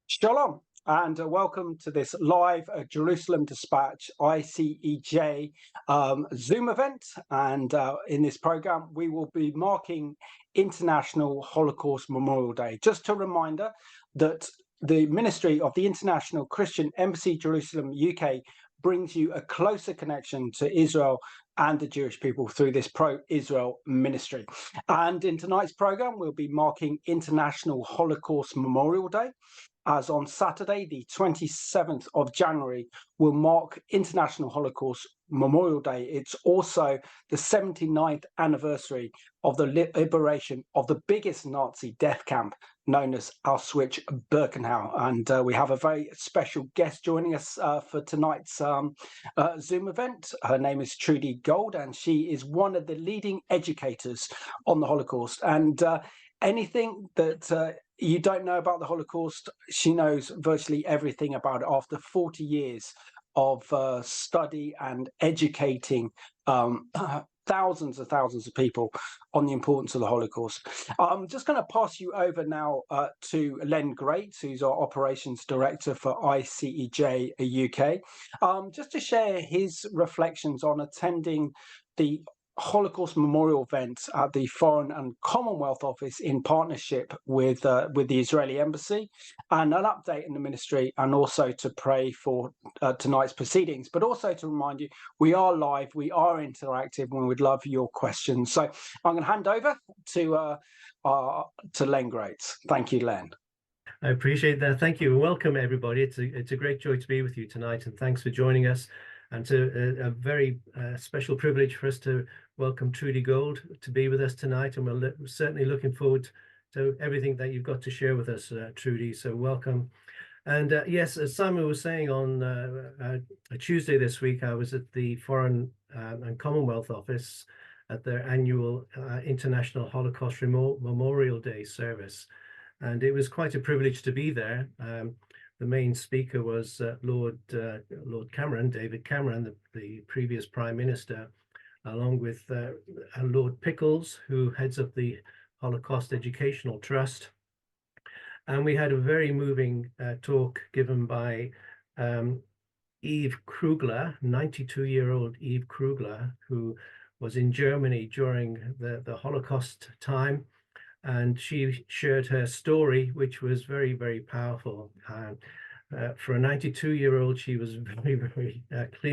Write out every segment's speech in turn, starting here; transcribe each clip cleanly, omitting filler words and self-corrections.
Shalom, and welcome to this live Jerusalem Dispatch ICEJ Zoom event. And in this program, we will be marking International Holocaust Memorial Day. Just a reminder that the Ministry of the International Christian Embassy, Jerusalem, UK, brings you a closer connection to Israel and the Jewish people through this pro-Israel ministry. And in tonight's program, we'll be marking International Holocaust Memorial Day, as on Saturday, the 27th of January, will mark International Holocaust Memorial Day. It's also the 79th anniversary of the liberation of the biggest Nazi death camp known as Auschwitz-Birkenau. And we have a very special guest joining us for tonight's Zoom event. Her name is Trudy Gold, and she is one of the leading educators on the Holocaust. And anything that you don't know about the Holocaust, she knows virtually everything about it after 40 years of study and educating thousands of people on the importance of the Holocaust. I'm just going to pass you over now to Len Grates, who's our operations director for ICEJ UK, just to share his reflections on attending the Holocaust Memorial event at the Foreign and Commonwealth Office in partnership with the Israeli Embassy, and an update in the ministry, and also to pray for tonight's proceedings, but also to remind you we are live, we are interactive, and we would love your questions. So I'm going to hand over to Len Grates. Thank you, Len. I appreciate that. Thank you. Welcome, everybody. It's a great joy to be with you tonight, and thanks for joining us. And to a very special privilege for us to welcome Trudy Gold to be with us tonight, and we're certainly looking forward to everything that you've got to share with us, Trudy. So welcome. And yes, as Simon was saying, on a Tuesday this week, I was at the Foreign and Commonwealth Office at their annual International Holocaust Memorial Day service, and it was quite a privilege to be there. The main speaker was Lord Cameron, David Cameron, the previous Prime Minister, along with Lord Pickles, who heads up the Holocaust Educational Trust. And we had a very moving talk given by Eve Krugler, 92-year-old Eve Krugler, who was in Germany during the Holocaust time. And she shared her story, which was very, very powerful. For a 92-year-old, she was very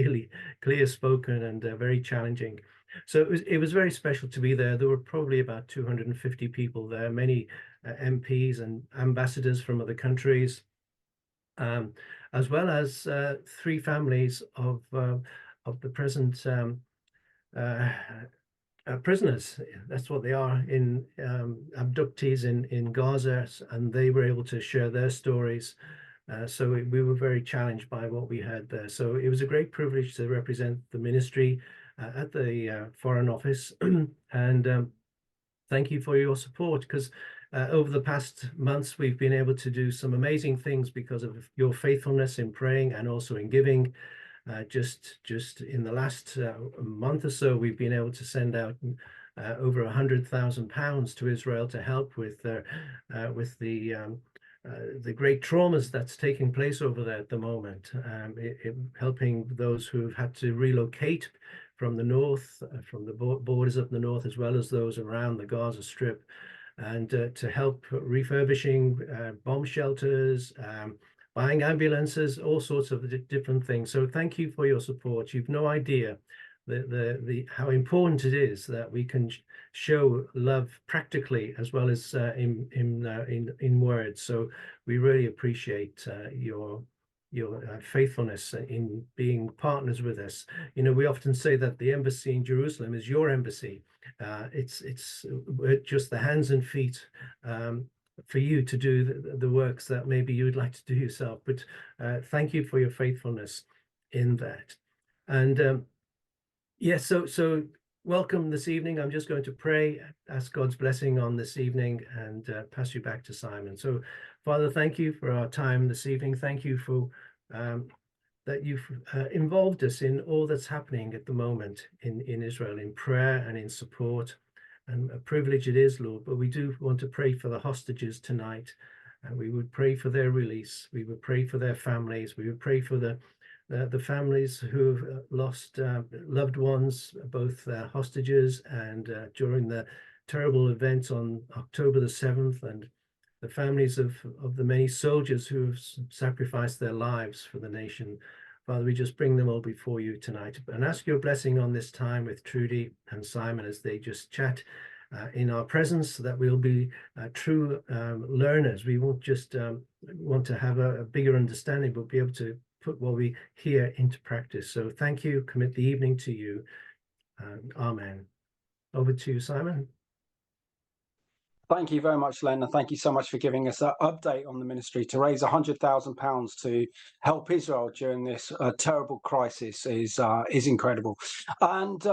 clear-spoken and very challenging. So it was very special to be there. There were probably about 250 people there, many MPs and ambassadors from other countries, as well as 3 families of the present prisoners. That's what they are, in abductees in Gaza, and they were able to share their stories. So we were very challenged by what we had there. So it was a great privilege to represent the ministry at the Foreign Office. And thank you for your support, because over the past months, we've been able to do some amazing things because of your faithfulness in praying and also in giving. Just in the last month or so, we've been able to send out over £100,000 to Israel to help with the great traumas that's taking place over there at the moment, helping those who've had to relocate from the north, from the borders up the north, as well as those around the Gaza Strip, and to help refurbishing bomb shelters, buying ambulances, all sorts of different things. So thank you for your support. You've no idea how important it is that we can show love practically as well as in words. So we really appreciate your faithfulness in being partners with us. You know, we often say that the embassy in Jerusalem is your embassy. We're just the hands and feet for you to do the works that maybe you would like to do yourself. But thank you for your faithfulness in that. And yes, so welcome this evening. I'm just going to pray, ask God's blessing on this evening, and pass you back to Simon. So, Father, thank you for our time this evening. Thank you for that you've involved us in all that's happening at the moment in Israel, in prayer and in support. And a privilege it is, Lord, but we do want to pray for the hostages tonight, and we would pray for their release. We would pray for their families. We would pray for the families who've lost loved ones, both hostages and during the terrible events on October the 7th, and the families of the many soldiers who have sacrificed their lives for the nation. Father, we just bring them all before you tonight and ask your blessing on this time with Trudy and Simon as they just chat in our presence, so that we'll be true learners. We won't just want to have a bigger understanding, but be able to put what we hear into practice. So thank you. Commit the evening to you. Amen. Over to you, Simon. Thank you very much, Len, and thank you so much for giving us an update on the ministry. To raise £100,000 to help Israel during this terrible crisis is incredible. And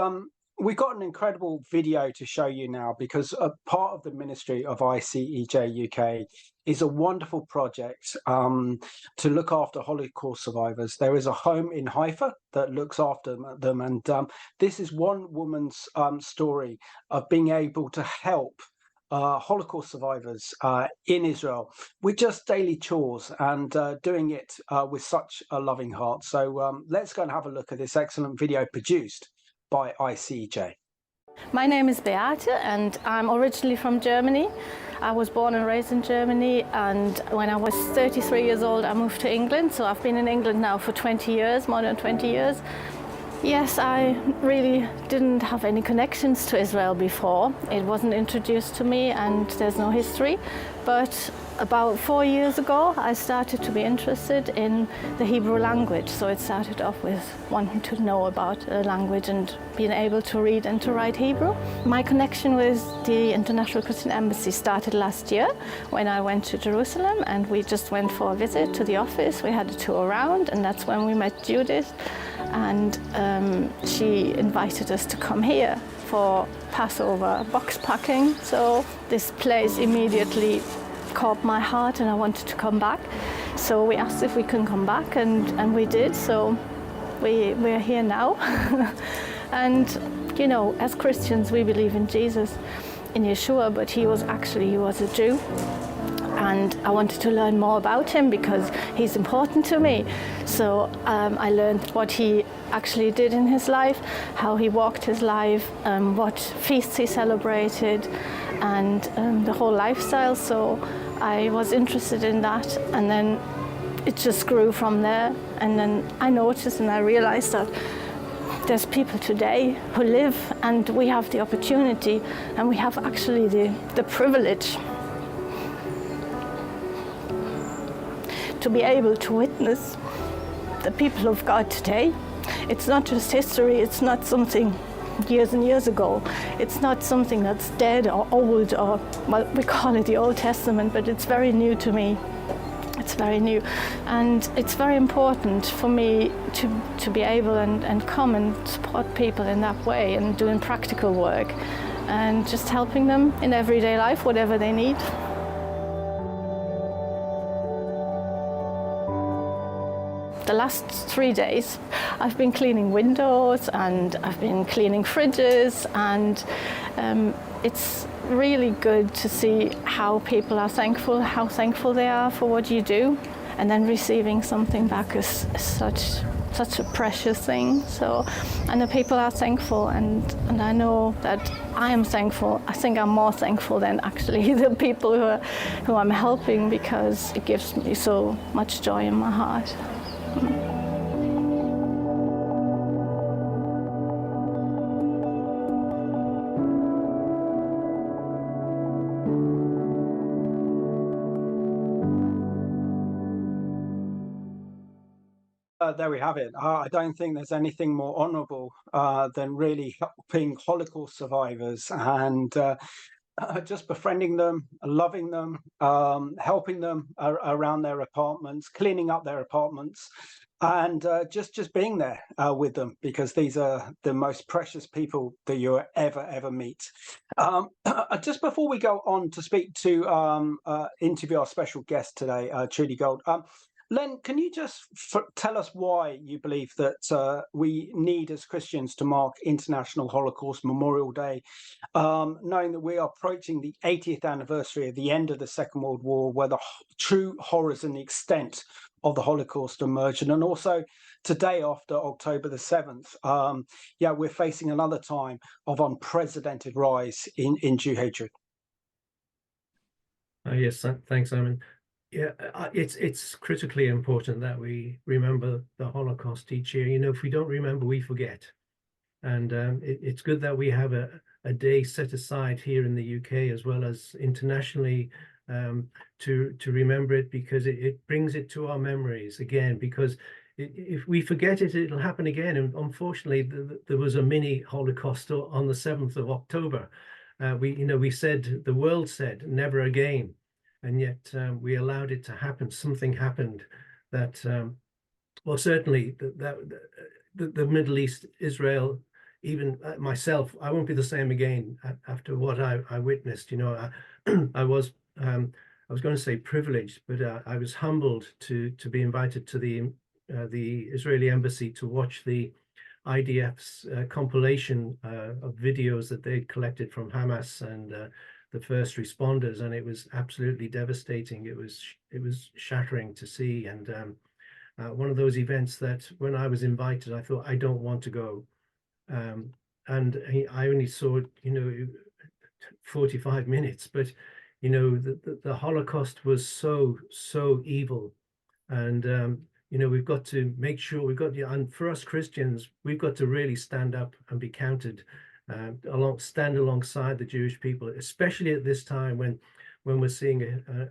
we've got an incredible video to show you now, because a part of the ministry of ICEJ UK is a wonderful project to look after Holocaust survivors. There is a home in Haifa that looks after them, and this is one woman's story of being able to help Holocaust survivors in Israel with just daily chores, and doing it with such a loving heart. So let's go and have a look at this excellent video produced by ICEJ. My name is Beate, and I'm originally from Germany. I was born and raised in Germany, and when I was 33 years old I moved to England, so I've been in England now for 20 years, more than 20 years. Yes, I really didn't have any connections to Israel before. It wasn't introduced to me and there's no history. But about 4 years ago, I started to be interested in the Hebrew language. So it started off with wanting to know about the language and being able to read and to write Hebrew. My connection with the International Christian Embassy started last year when I went to Jerusalem, and we just went for a visit to the office. We had a tour around, and that's when we met Judith. And she invited us to come here for Passover box packing. So this place immediately caught my heart and I wanted to come back. So we asked if we can come back, and we did. So we're here now. And you know, as Christians we believe in Jesus, in Yeshua, but he was a Jew. And I wanted to learn more about him because he's important to me. So I learned what he actually did in his life, how he walked his life, what feasts he celebrated, and the whole lifestyle. So I was interested in that, and then it just grew from there. And then I noticed and I realized that there's people today who live, and we have the opportunity, and we have actually the privilege to be able to witness the people of God today. It's not just history, it's not something years and years ago. It's not something that's dead or old, or, well, we call it the Old Testament, but it's very new to me. It's very new. And it's very important for me to be able and come and support people in that way, and doing practical work and just helping them in everyday life, whatever they need. The last 3 days I've been cleaning windows and I've been cleaning fridges, and it's really good to see how people are thankful, how thankful they are for what you do, and then receiving something back is such a precious thing. So, and the people are thankful, and I know that I am thankful. I think I'm more thankful than actually the people who I'm helping, because it gives me so much joy in my heart. There we have it. I don't think there's anything more honourable than really helping Holocaust survivors, and just befriending them, loving them, helping them around their apartments, cleaning up their apartments, and just being there with them, because these are the most precious people that you'll ever meet. Just before we go on to speak to interview our special guest today, Trudy Gold, Len, can you just tell us why you believe that we need as Christians to mark International Holocaust Memorial Day, knowing that we are approaching the 80th anniversary of the end of the Second World War, where the true horrors and the extent of the Holocaust emerged, and also today after October the 7th, we're facing another time of unprecedented rise in Jew hatred. Yes, thanks, Simon. Yeah, it's critically important that we remember the Holocaust each year. You know, if we don't remember, we forget. And it's good that we have a day set aside here in the UK as well as internationally to remember it, because it brings it to our memories again. Because if we forget it, it'll happen again. And unfortunately, there was a mini Holocaust on the 7th of October. We said, the world said, never again. And yet we allowed it to happen. Something happened that, well, certainly the Middle East, Israel, even myself, I won't be the same again after what I witnessed. You know, I was going to say privileged, but I was humbled to be invited to the Israeli embassy to watch the IDF's compilation of videos that they'd collected from Hamas and the first responders, and it was absolutely devastating. It was shattering to see, and one of those events that when I was invited, I thought, I don't want to go, and I only saw 45 minutes, but the Holocaust was so evil, and we've got to make sure and for us Christians, we've got to really stand up and be counted. Stand alongside the Jewish people, especially at this time when we're seeing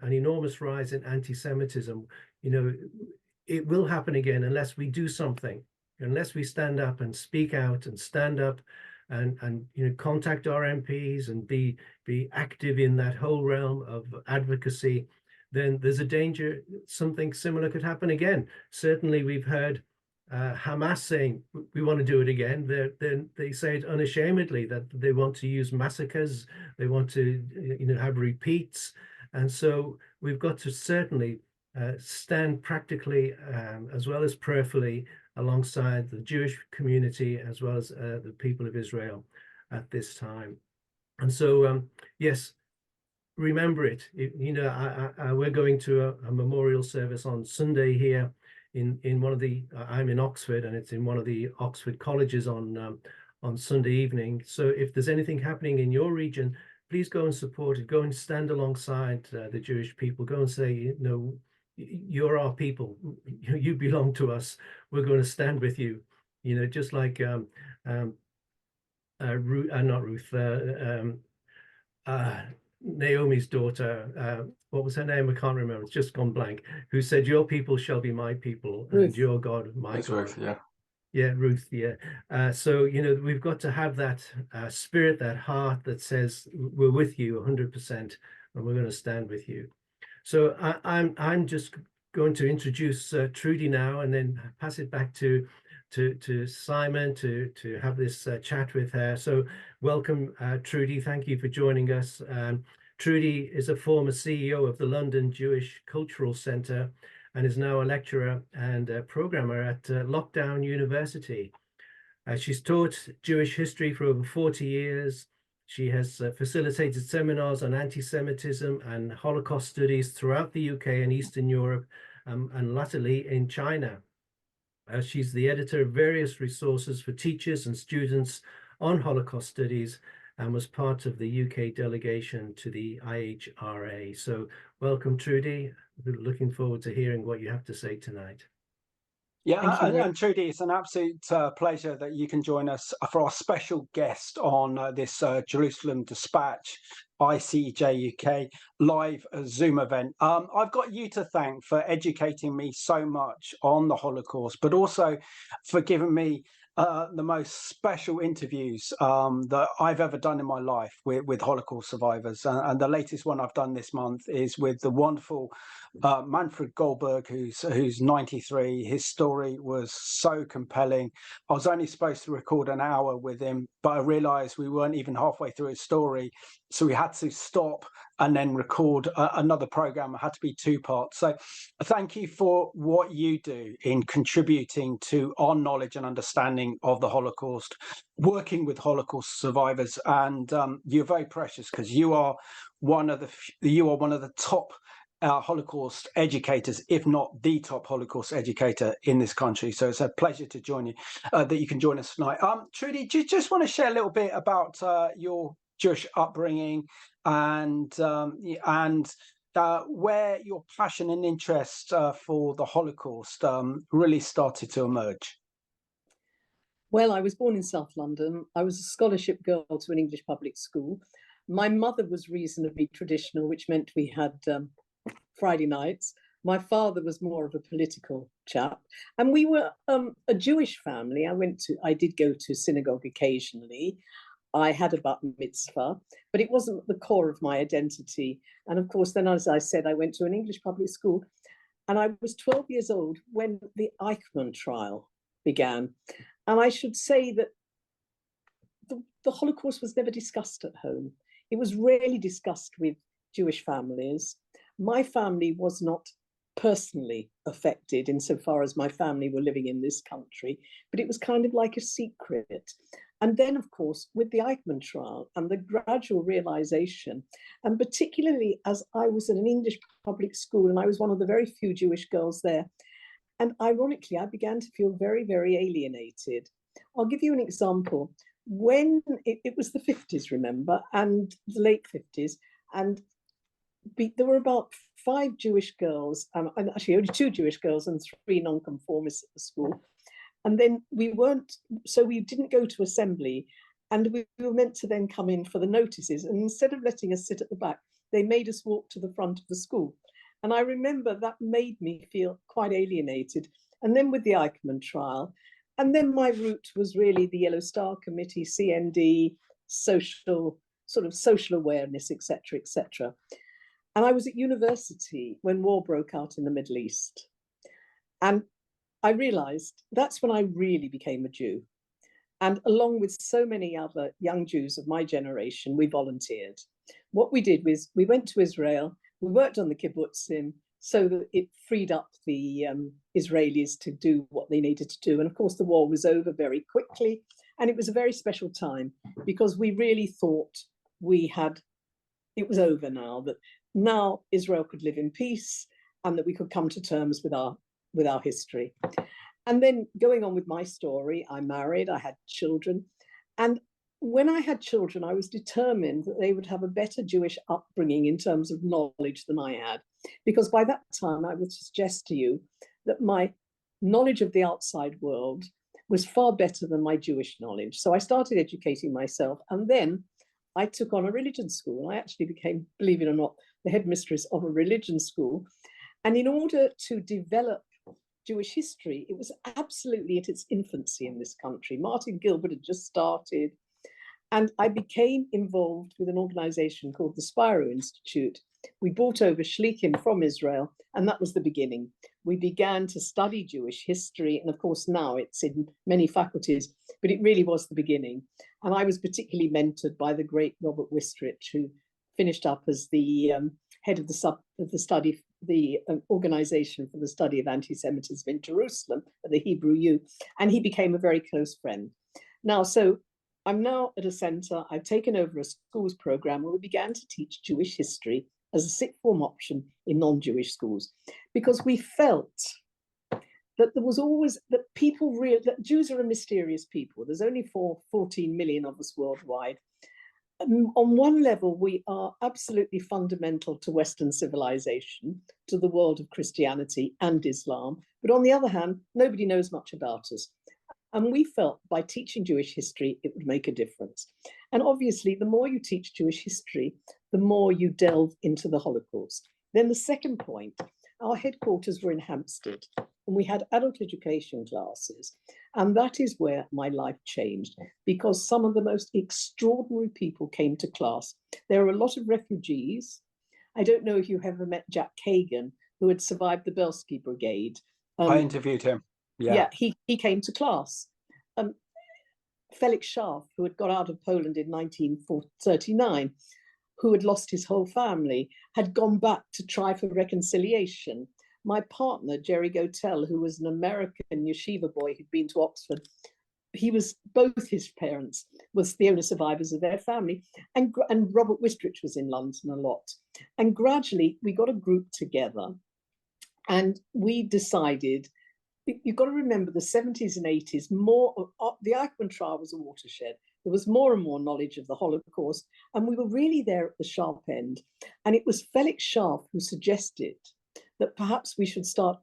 an enormous rise in anti-Semitism. It will happen again unless we do something, unless we stand up and speak out and stand up and contact our MPs and be active in that whole realm of advocacy. Then there's a danger something similar could happen again. Certainly, we've heard Hamas saying we want to do it again. They say it unashamedly that they want to use massacres. They want to have repeats, and so we've got to certainly stand practically as well as prayerfully alongside the Jewish community as well as the people of Israel at this time. And so yes, remember it. We're going to a memorial service on Sunday here in one of the I'm in Oxford, and it's in one of the Oxford colleges on Sunday evening. So if there's anything happening in your region, please go and support it. Go and stand alongside the Jewish people. Go and say, you're our people. You belong to us. We're going to stand with you. Just like Naomi's daughter, what was her name? I can't remember. It's just gone blank. Who said, "Your people shall be my people, and your God my God." Ruth, yeah. Yeah, Ruth. Yeah. So we've got to have that spirit, that heart that says we're with you 100%, and we're going to stand with you. So I'm just going to introduce Trudy now, and then pass it back to Simon to have this chat with her. So welcome, Trudy. Thank you for joining us. Trudy is a former CEO of the London Jewish Cultural Centre and is now a lecturer and a programmer at Lockdown University. She's taught Jewish history for over 40 years. She has facilitated seminars on anti-Semitism and Holocaust studies throughout the UK and Eastern Europe, and latterly in China. She's the editor of various resources for teachers and students on Holocaust studies, and was part of the UK delegation to the IHRA. So welcome, Trudy. We're looking forward to hearing what you have to say tonight. Yeah, and Trudy, it's an absolute pleasure that you can join us for our special guest on this Jerusalem Dispatch ICEJ UK live Zoom event. I've got you to thank for educating me so much on the Holocaust, but also for giving me the most special interviews that I've ever done in my life with Holocaust survivors. And the latest one I've done this month is with the wonderful Manfred Goldberg, who's 93. His story was so compelling. I was only supposed to record an hour with him, but I realized we weren't even halfway through his story so we had to stop and then record another program. It had to be 2 parts. So thank you for what you do in contributing to our knowledge and understanding of the Holocaust, working with Holocaust survivors. And you're very precious, because you are one of the top Holocaust educators, if not the top Holocaust educator in this country. So it's a pleasure to join you, that you can join us tonight. Trudy, do you just want to share a little bit about your Jewish upbringing and where your passion and interest for the Holocaust really started to emerge? Well, I was born in South London. I was a scholarship girl to an English public school. My mother was reasonably traditional, which meant we had Friday nights. My father was more of a political chap, and we were a Jewish family. I did go to synagogue occasionally. I had a bat mitzvah, but it wasn't the core of my identity. And of course, then, as I said, I went to an English public school, and I was 12 years old when the Eichmann trial began. And I should say that the Holocaust was never discussed at home. It was rarely discussed with Jewish families. My family was not personally affected insofar as my family were living in this country, but it was kind of like a secret. And then, of course, with the Eichmann trial and the gradual realization, and particularly as I was at an English public school and I was one of the very few Jewish girls there, and ironically, I began to feel very, very alienated. I'll give you an example. When it was the 50s, remember, and the late 50s, and there were about 5 Jewish girls, and actually only 2 Jewish girls and 3 nonconformists at the school. And then we didn't go to assembly, and we were meant to then come in for the notices. And instead of letting us sit at the back, they made us walk to the front of the school. And I remember that made me feel quite alienated. And then with the Eichmann trial, and then my route was really the Yellow Star Committee, CND, social awareness, etc., etc. And I was at university when war broke out in the Middle East. And I realized that's when I really became a Jew. And along with so many other young Jews of my generation, we volunteered. What we did was we went to Israel, we worked on the kibbutzim so that it freed up the Israelis to do what they needed to do. And of course, the war was over very quickly. And it was a very special time because we really thought it was over now, that now Israel could live in peace and that we could come to terms with our history. And then going on with my story, I married, I had children. And when I had children, I was determined that they would have a better Jewish upbringing in terms of knowledge than I had. Because by that time, I would suggest to you that my knowledge of the outside world was far better than my Jewish knowledge. So I started educating myself. And then I took on a religion school. I actually became, believe it or not, the headmistress of a religion school. And in order to develop Jewish history, it was absolutely at its infancy in this country. Martin Gilbert had just started. And I became involved with an organization called the Spiro Institute. We brought over shlichim from Israel, and that was the beginning. We began to study Jewish history, and of course now it's in many faculties, but it really was the beginning. And I was particularly mentored by the great Robert Wistrich, who finished up as the head of the organization for the study of anti-Semitism in Jerusalem at the Hebrew U, and he became a very close friend. Now, so I'm now at a center. I've taken over a schools program where we began to teach Jewish history as a sixth form option in non-Jewish schools, because we felt that there was always that Jews are a mysterious people. There's only 14 million of us worldwide. On one level, we are absolutely fundamental to Western civilization, to the world of Christianity and Islam. But on the other hand, nobody knows much about us. And we felt by teaching Jewish history, it would make a difference. And obviously, the more you teach Jewish history, the more you delve into the Holocaust. Then the second point, our headquarters were in Hampstead, and we had adult education classes. And that is where my life changed, because some of the most extraordinary people came to class. There were a lot of refugees. I don't know if you ever met Jack Kagan, who had survived the Belsen Brigade. I interviewed him. Yeah, he came to class. Felix Scharf, who had got out of Poland in 1939, who had lost his whole family, had gone back to try for reconciliation. My partner, Jerry Gotel, who was an American yeshiva boy who'd been to Oxford, both his parents was the only survivors of their family. And Robert Wistrich was in London a lot. And gradually we got a group together and we decided, you've got to remember the 70s and 80s, the Eichmann trial was a watershed. There was more and more knowledge of the Holocaust, and we were really there at the sharp end. And it was Felix Scharf who suggested that perhaps we should start,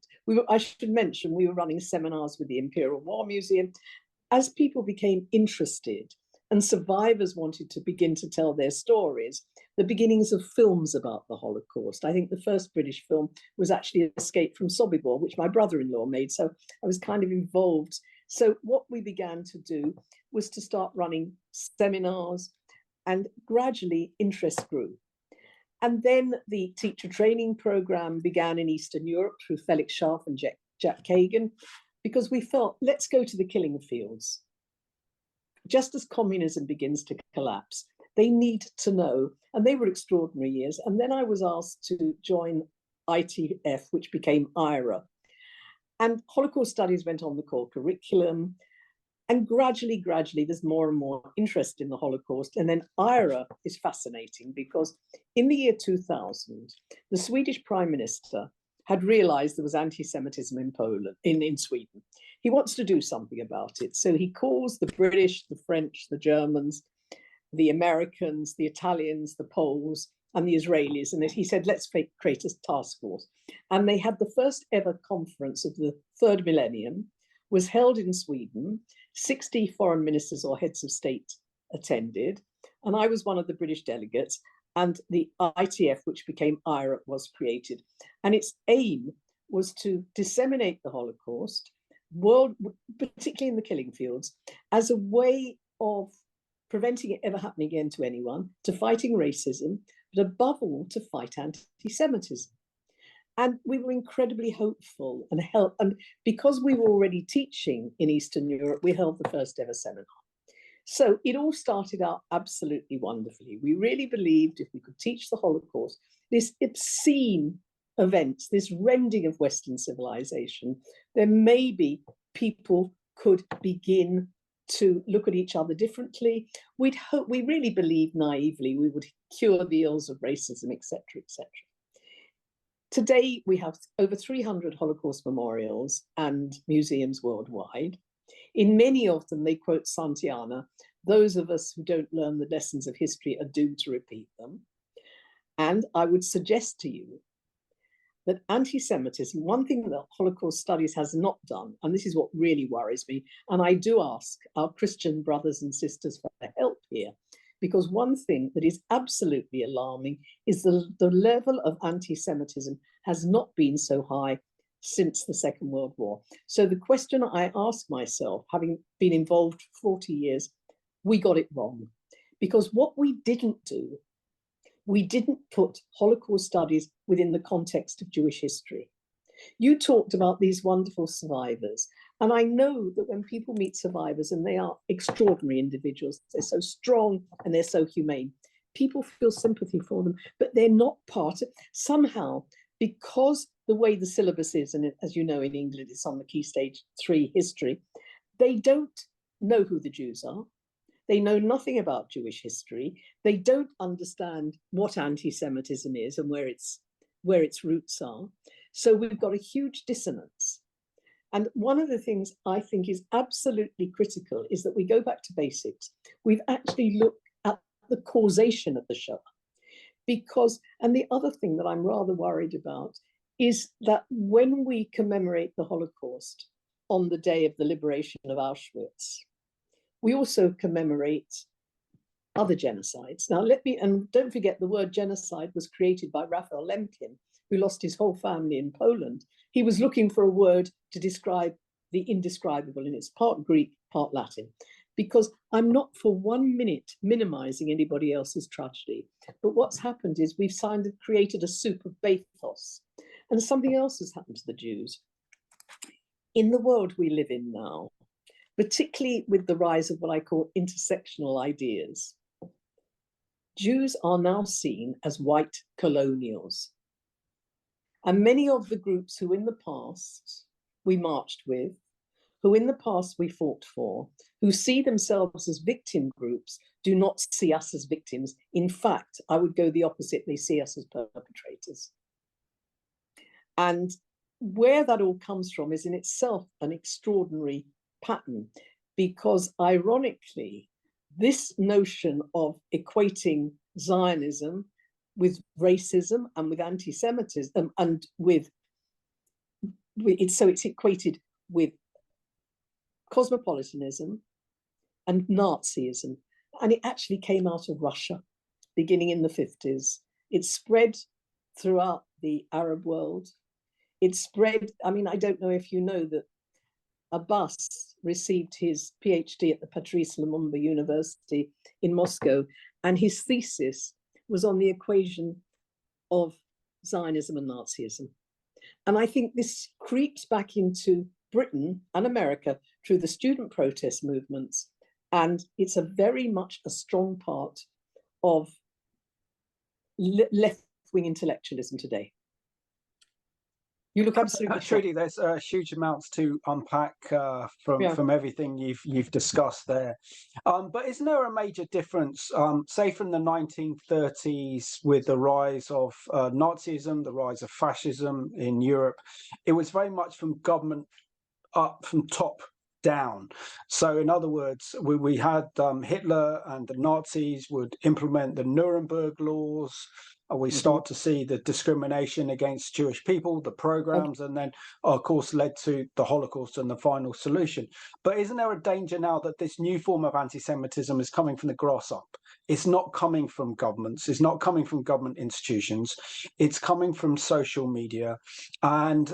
I should mention, we were running seminars with the Imperial War Museum. As people became interested and survivors wanted to begin to tell their stories, the beginnings of films about the Holocaust. I think the first British film was actually Escape from Sobibor, which my brother-in-law made, so I was kind of involved. So what we began to do was to start running seminars, and gradually interest grew. And then the teacher training program began in Eastern Europe through Felix Scharf and Jack Kagan, because we felt, let's go to the killing fields. Just as communism begins to collapse, they need to know, and they were extraordinary years. And then I was asked to join ITF, which became IHRA. And Holocaust Studies went on the core curriculum. And gradually, there's more and more interest in the Holocaust. And then IHRA is fascinating because in the year 2000, the Swedish Prime Minister had realized there was anti-Semitism in in Sweden. He wants to do something about it. So he calls the British, the French, the Germans, the Americans, the Italians, the Poles, and the Israelis. And he said, let's create a task force. And they had the first ever conference of the third millennium, was held in Sweden. 60 foreign ministers or heads of state attended. And I was one of the British delegates. And the ITF, which became IHRA, was created. And its aim was to disseminate the Holocaust, particularly in the killing fields, as a way of preventing it ever happening again to anyone, to fighting racism, but above all, to fight anti-Semitism. And we were incredibly hopeful and because we were already teaching in Eastern Europe, we held the first ever seminar. So it all started out absolutely wonderfully. We really believed if we could teach the Holocaust, this obscene events, this rending of Western civilization, then maybe people could begin to look at each other differently. We really believed naively we would cure the ills of racism, etc., etc. Today, we have over 300 Holocaust memorials and museums worldwide. In many of them, they quote Santayana. Those of us who don't learn the lessons of history are doomed to repeat them. And I would suggest to you that anti-Semitism, one thing that Holocaust Studies has not done, and this is what really worries me, and I do ask our Christian brothers and sisters for help here, because one thing that is absolutely alarming is the level of anti-Semitism has not been so high since the Second World War. So the question I ask myself, having been involved for 40 years, we got it wrong. Because what we didn't do, we didn't put Holocaust studies within the context of Jewish history. You talked about these wonderful survivors. And I know that when people meet survivors, and they are extraordinary individuals, they're so strong and they're so humane, people feel sympathy for them, but they're not part of, somehow, because the way the syllabus is, and as you know in England, it's on the Key Stage 3 history, they don't know who the Jews are. They know nothing about Jewish history. They don't understand what anti-Semitism is and where its roots are. So we've got a huge dissonance. And one of the things I think is absolutely critical is that we go back to basics. We've actually looked at the causation of the Shoah. Because, and the other thing that I'm rather worried about is that when we commemorate the Holocaust on the day of the liberation of Auschwitz, we also commemorate other genocides. Now and don't forget the word genocide was created by Raphael Lemkin, who lost his whole family in Poland. He was looking for a word to describe the indescribable, and it's part Greek, part Latin, because I'm not for 1 minute minimizing anybody else's tragedy. But what's happened is we've created a soup of bathos, and something else has happened to the Jews. In the world we live in now, particularly with the rise of what I call intersectional ideas, Jews are now seen as white colonials. And many of the groups who in the past we marched with, who in the past we fought for, who see themselves as victim groups, do not see us as victims. In fact, I would go the opposite. They see us as perpetrators. And where that all comes from is in itself an extraordinary pattern, because ironically, this notion of equating Zionism with racism and with anti-Semitism and it's equated with cosmopolitanism and Nazism. And it actually came out of Russia, beginning in the 50s. It spread throughout the Arab world. It spread, I mean, I don't know if you know that Abbas received his PhD at the Patrice Lumumba University in Moscow, and his thesis was on the equation of Zionism and Nazism. And I think this creeps back into Britain and America through the student protest movements. And it's a very much a strong part of left-wing intellectualism today. You look absolutely Trudy, there's huge amounts to unpack from everything you've discussed there. But isn't there a major difference, say from the 1930s with the rise of Nazism, the rise of fascism in Europe? It was very much from government up, from top down. So in other words, we had Hitler and the Nazis would implement the Nuremberg laws. We start to see the discrimination against Jewish people, the programs, and then, of course, led to the Holocaust and the final solution. But isn't there a danger now that this new form of anti-Semitism is coming from the grass up? It's not coming from governments. It's not coming from government institutions. It's coming from social media. And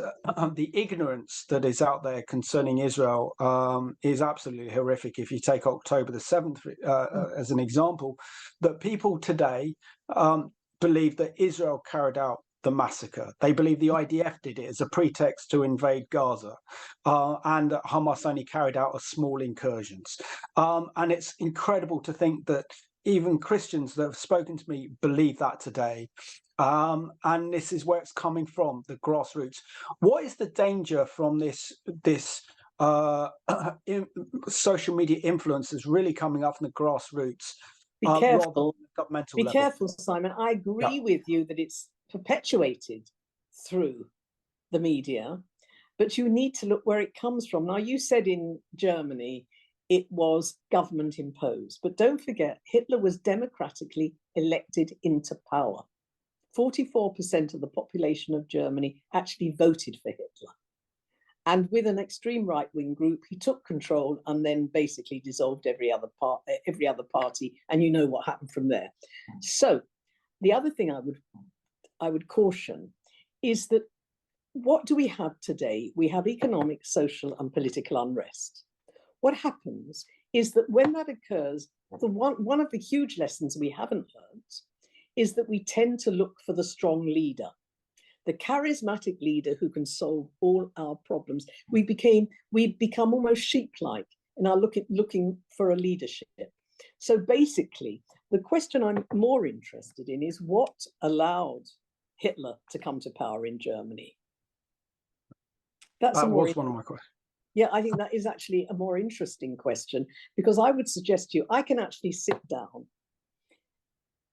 the ignorance that is out there concerning Israel is absolutely horrific. If you take October the 7th as an example, that people today believe that Israel carried out the massacre. They believe the IDF did it as a pretext to invade Gaza, and that Hamas only carried out a small incursions. And it's incredible to think that even Christians that have spoken to me believe that today. And this is where it's coming from, the grassroots. What is the danger from this social media influences really coming up from the grassroots? Be careful. Be careful, Simon. I agree with you that it's perpetuated through the media, but you need to look where it comes from. Now, you said in Germany it was government imposed, but don't forget, Hitler was democratically elected into power. 44% of the population of Germany actually voted for Hitler. And with an extreme right-wing group, he took control and then basically dissolved every other party, and you know what happened from there. So the other thing I would caution is that what do we have today? We have economic, social, and political unrest. What happens is that when that occurs, one of the huge lessons we haven't learned is that we tend to look for the strong leader, the charismatic leader who can solve all our problems. We become almost sheep-like in our looking for a leadership. So basically, the question I'm more interested in is what allowed Hitler to come to power in Germany. That was one of my questions. Yeah, I think that is actually a more interesting question, because I would suggest to you, I can actually sit down,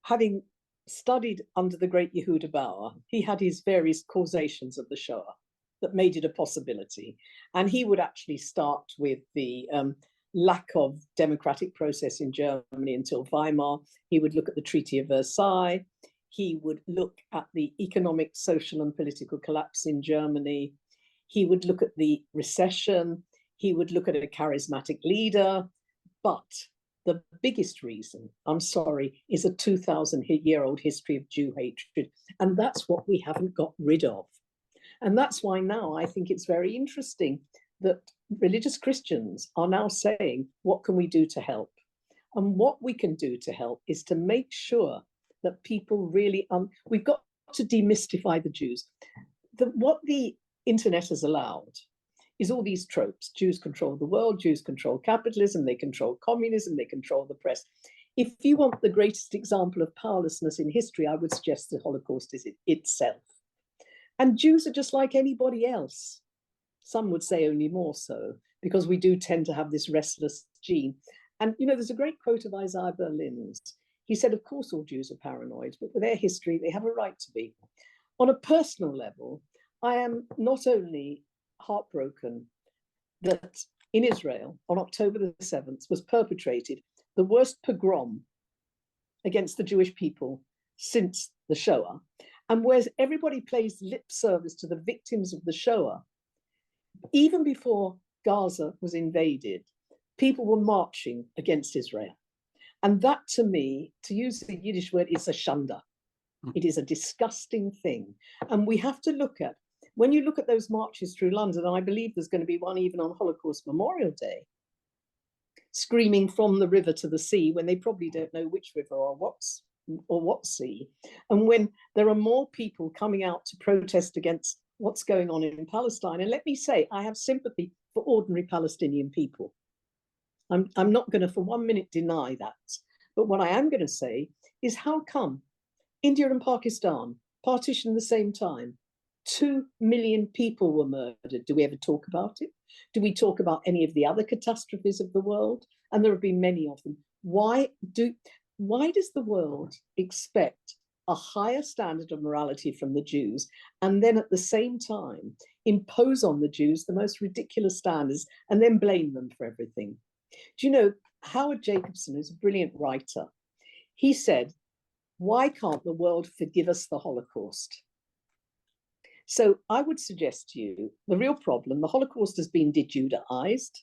having studied under the great Yehuda Bauer. He had his various causations of the Shoah that made it a possibility. And he would actually start with the lack of democratic process in Germany until Weimar. He would look at the Treaty of Versailles. He would look at the economic, social, and political collapse in Germany. He would look at the recession. He would look at a charismatic leader. But the biggest reason, I'm sorry, is a 2,000-year-old history of Jew hatred. And that's what we haven't got rid of. And that's why now I think it's very interesting that religious Christians are now saying, what can we do to help? And what we can do to help is to make sure that people really, we've got to demystify the Jews. What the internet has allowed is all these tropes. Jews control the world, Jews control capitalism, they control communism, they control the press. if you want the greatest example of powerlessness in history, I would suggest the Holocaust is itself. And Jews are just like anybody else. Some would say only more so, because we do tend to have this restless gene. And, you know, there's a great quote of Isaiah Berlin's. He said, of course, all Jews are paranoid, but with their history, they have a right to be. On a personal level, I am not only heartbroken that in Israel, on October the 7th, was perpetrated the worst pogrom against the Jewish people since the Shoah, and whereas everybody plays lip service to the victims of the Shoah, even before Gaza was invaded, people were marching against Israel. And that, to me, to use the Yiddish word, is a shanda. It is a disgusting thing. And we have to look at, when you look at those marches through London, and I believe there's going to be one even on Holocaust Memorial Day, screaming from the river to the sea, when they probably don't know which river or what sea. And when there are more people coming out to protest against what's going on in Palestine. And let me say, I have sympathy for ordinary Palestinian people. I'm not going to for 1 minute deny that. But what I am going to say is, how come India and Pakistan partitioned the same time? 2 million people were murdered. Do we ever talk about it? Do we talk about any of the other catastrophes of the world? And there have been many of them. Why does the world expect a higher standard of morality from the Jews, and then at the same time impose on the Jews the most ridiculous standards and then blame them for everything? Do you know, Howard Jacobson is a brilliant writer. He said, why can't the world forgive us the Holocaust? So I would suggest to you, the real problem, the Holocaust has been de-Judaized.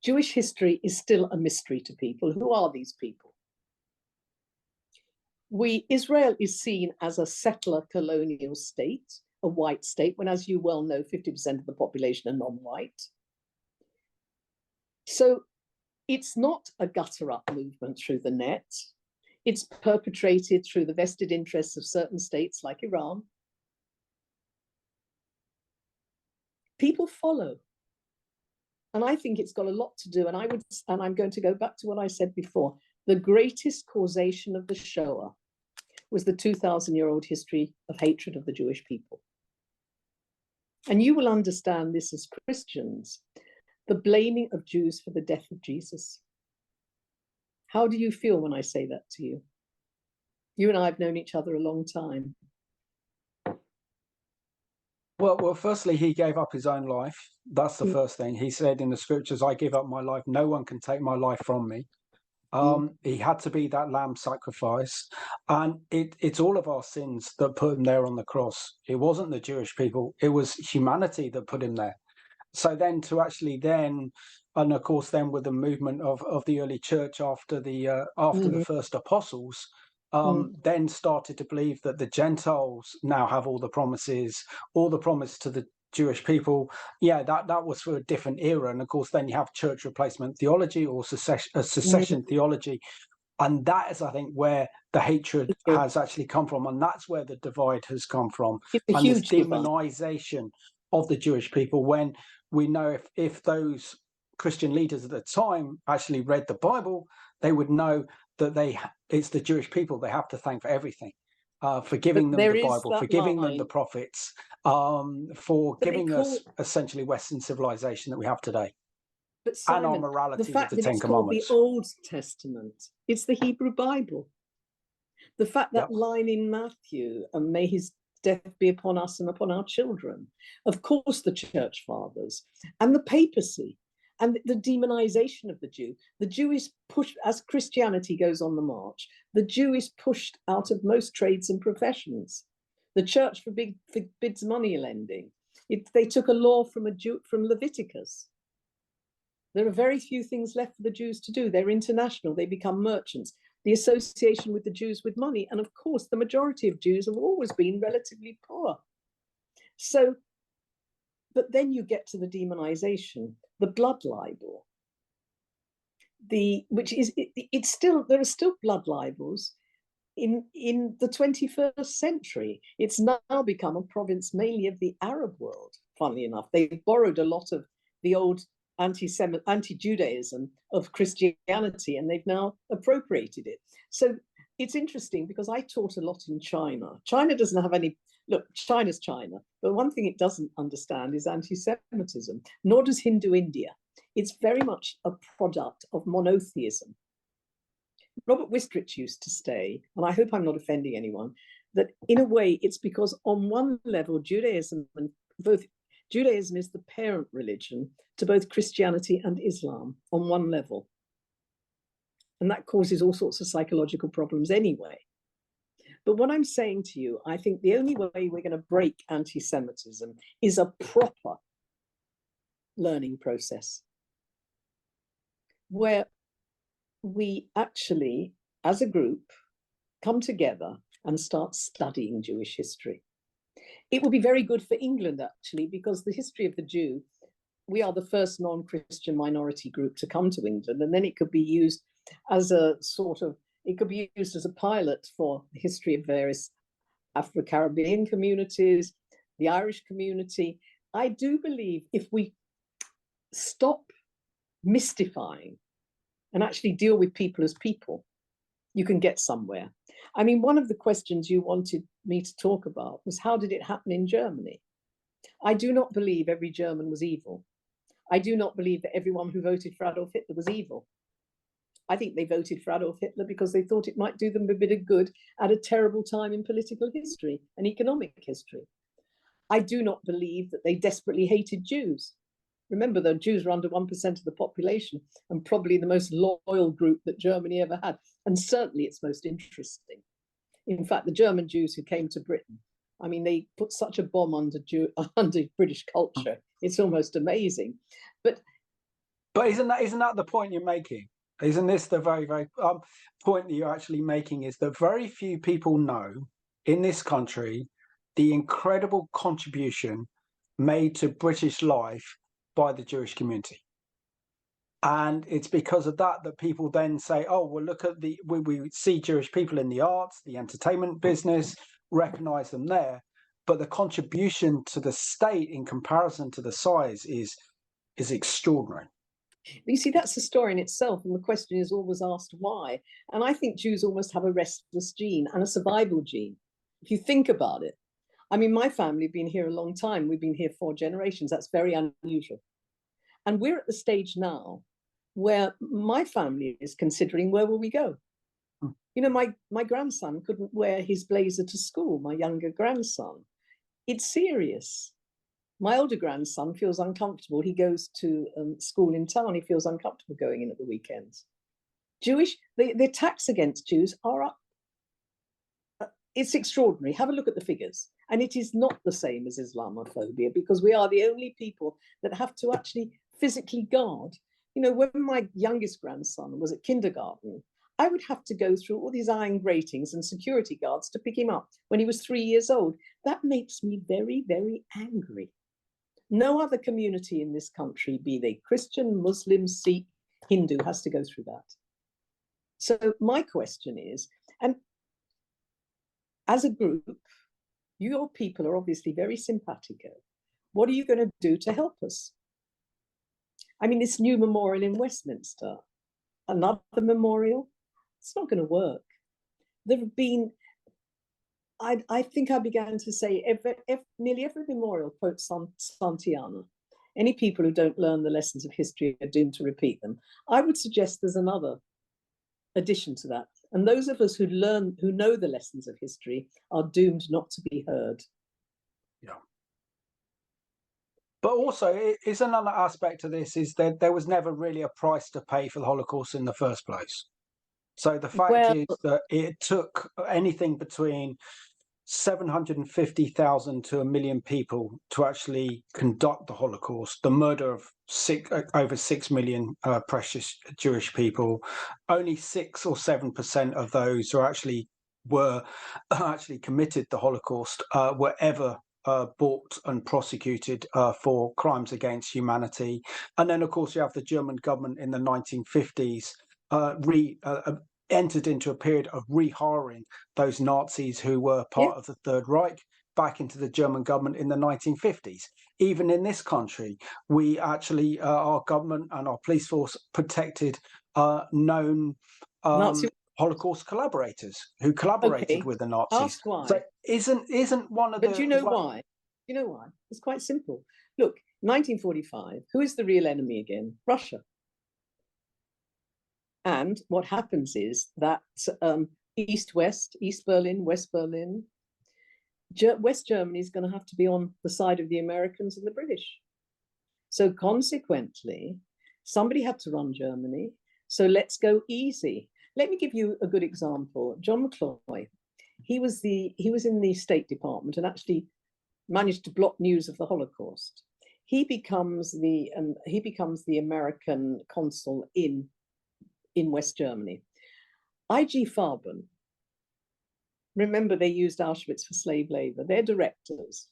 Jewish history is still a mystery to people. Who are these people? Israel is seen as a settler colonial state, a white state, when, as you well know, 50% of the population are non-white. So it's not a gutter-up movement through the net. It's perpetrated through the vested interests of certain states like Iran. People follow. And I think it's got a lot to do, and I'm going to go back to what I said before. The greatest causation of the Shoah was the 2,000-year-old history of hatred of the Jewish people. And you will understand this as Christians, the blaming of Jews for the death of Jesus. How do you feel when I say that to you? You and I have known each other a long time. Well, firstly, he gave up his own life. That's the first thing. He said in the scriptures, I give up my life. No one can take my life from me. He had to be that lamb sacrifice. And it's all of our sins that put him there on the cross. It wasn't the Jewish people. It was humanity that put him there. So then to actually then, and of course then with the movement of the early church after the first apostles, then started to believe that the Gentiles now have all the promise to the Jewish people. Yeah, that was for a different era. And of course, then you have church replacement theology or secession theology. And that is, I think, where the hatred has actually come from. And that's where the divide has come from. And this demonization of the Jewish people, when we know if those Christian leaders at the time actually read the Bible, they would know that it's the Jewish people they have to thank for everything, for giving them the Bible, for giving them the prophets, for giving us essentially Western civilization that we have today. But Simon, and our morality the fact with the that Ten it's called Commandments. The Old Testament, it's the Hebrew Bible. The fact that line in Matthew, and may his death be upon us and upon our children. Of course, the church fathers and the papacy and the demonization of the Jew. The Jew is pushed, as Christianity goes on the march, the Jew is pushed out of most trades and professions. The church forbids money lending. They took a law from Leviticus. There are very few things left for the Jews to do. They're international. They become merchants. The association with the Jews with money. And of course, the majority of Jews have always been relatively poor. So, but then you get to the demonization, the blood libel, there are still blood libels in the 21st century. It's now become a province mainly of the Arab world, funnily enough. They borrowed a lot of the old anti-Judaism of Christianity, and they've now appropriated it. So it's interesting because I taught a lot in China. China doesn't have any, look, China's China, but one thing it doesn't understand is anti-Semitism, nor does Hindu India. It's very much a product of monotheism. Robert Wistrich used to say, and I hope I'm not offending anyone, that in a way it's because on one level Judaism is the parent religion to both Christianity and Islam on one level. And that causes all sorts of psychological problems anyway. But what I'm saying to you, I think the only way we're going to break anti-Semitism is a proper learning process where we actually, as a group, come together and start studying Jewish history. It will be very good for England, actually, because the history of the Jew, we are the first non-Christian minority group to come to England, and then it could be used as a sort of, it could be used as a pilot for the history of various Afro-Caribbean communities, the Irish community. I do believe if we stop mystifying and actually deal with people as people, you can get somewhere. I mean, one of the questions you wanted me to talk about was how did it happen in Germany? I do not believe every German was evil. I do not believe that everyone who voted for Adolf Hitler was evil. I think they voted for Adolf Hitler because they thought it might do them a bit of good at a terrible time in political history and economic history. I do not believe that they desperately hated Jews. Remember, though, Jews were under 1% of the population and probably the most loyal group that Germany ever had, and certainly its most interesting. In fact, the German Jews who came to Britain, I mean, they put such a bomb under British culture. It's almost amazing. But isn't that the point you're making? Isn't this the very, very point that you're actually making, is that very few people know in this country the incredible contribution made to British life by the Jewish community. And it's because of that that people then say, oh, well, look at we see Jewish people in the arts, the entertainment business, recognize them there. But the contribution to the state in comparison to the size is extraordinary. You see, that's a story in itself, and the question is always asked why. And I think Jews almost have a restless gene and a survival gene, if you think about it. I mean, my family have been here a long time. We've been here 4 generations. That's very unusual. And we're at the stage now where my family is considering, where will we go? You know, my grandson couldn't wear his blazer to school, my younger grandson. It's serious. My older grandson feels uncomfortable. He goes to school in town. He feels uncomfortable going in at the weekends. Jewish, the attacks against Jews are up. It's extraordinary. Have a look at the figures. And it is not the same as Islamophobia, because we are the only people that have to actually physically guard. You know, when my youngest grandson was at kindergarten, I would have to go through all these iron gratings and security guards to pick him up when he was 3 years old. That makes me very, very angry. No other community in this country, be they Christian, Muslim, Sikh, Hindu, has to go through that. So my question is, and as a group, your people are obviously very simpatico. What are you going to do to help us? I mean, this new memorial in Westminster, another memorial, it's not going to work. There have been, I think I began to say, nearly every memorial quotes Santayana. Any people who don't learn the lessons of history are doomed to repeat them. I would suggest there's another addition to that. And those of us who know the lessons of history are doomed not to be heard. Yeah. But also, is another aspect of this is that there was never really a price to pay for the Holocaust in the first place. So the fact is that it took anything between 750,000 to 1 million people to actually conduct the Holocaust, the murder of over 6 million precious Jewish people. Only 6 or 7% of those who were actually committed the Holocaust were ever brought and prosecuted for crimes against humanity. And then, of course, you have the German government in the 1950s entered into a period of rehiring those Nazis who were part of the Third Reich back into the German government in the 1950s. Even in this country, we actually, our government and our police force protected known Holocaust collaborators who collaborated with the Nazis. Ask why. So isn't one of the... But do you know why? You know why? It's quite simple. Look, 1945, who is the real enemy again? Russia. And what happens is that East-West, East Berlin, West Berlin, West Germany is going to have to be on the side of the Americans and the British. So consequently, somebody had to run Germany. So let's go easy. Let me give you a good example. John McCloy, he was in the State Department and actually managed to block news of the Holocaust. He becomes the American consul in West Germany. I.G. Farben, remember they used Auschwitz for slave labor. Their directors,